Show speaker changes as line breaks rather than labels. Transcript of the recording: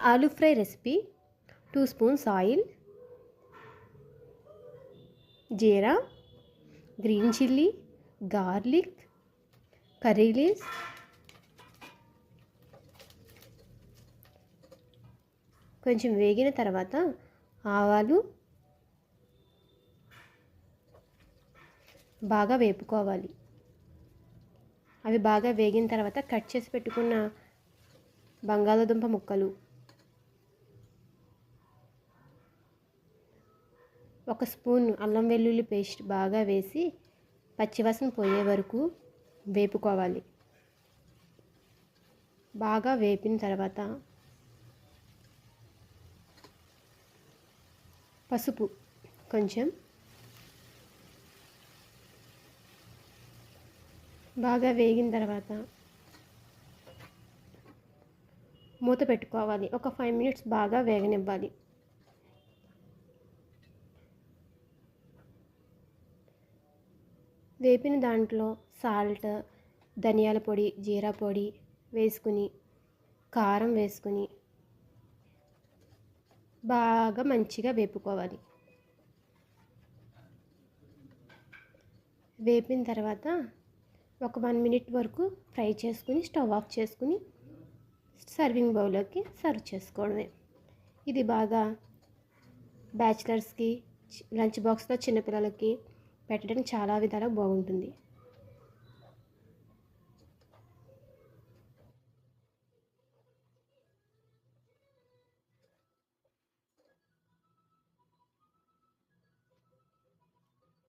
Aloo fry recipe 2 spoons oil, jeera, green chilli, garlic, curry leaves, కొంచెం వేగిన తర్వాత ఆవాలు బాగా వేపుకోవాలి. అవి బాగా వేగిన తర్వాత కట్ చేసి పెట్టుకున్న బంగాళాదుంప ముక్కలు, 1 స్పూన్ అల్లం వెల్లుల్లి పేస్ట్ బాగా వేసి పచ్చివాసన పోయే వరకు వేపుకోవాలి. బాగా వేపిన తర్వాత పసుపు కొంచెం, బాగా వేగిన తర్వాత మూత పెట్టుకోవాలి. ఒక 5 మినిట్స్ బాగా వేగనివ్వాలి. వేపిన దాంట్లో సాల్ట్, ధనియాల పొడి, జీరా పొడి వేసుకుని, కారం వేసుకుని బాగా మంచిగా వేపుకోవాలి. వేపిన తర్వాత ఒక 1 మినిట్ వరకు ఫ్రై చేసుకుని స్టవ్ ఆఫ్ చేసుకుని సర్వింగ్ బౌల్లోకి సర్వ్ చేసుకోవడమే. ఇది బాగా బ్యాచిలర్స్కి, లంచ్ బాక్స్లో చిన్నపిల్లలకి పెట్టడానికి చాలా విధాలుగా బాగుంటుంది.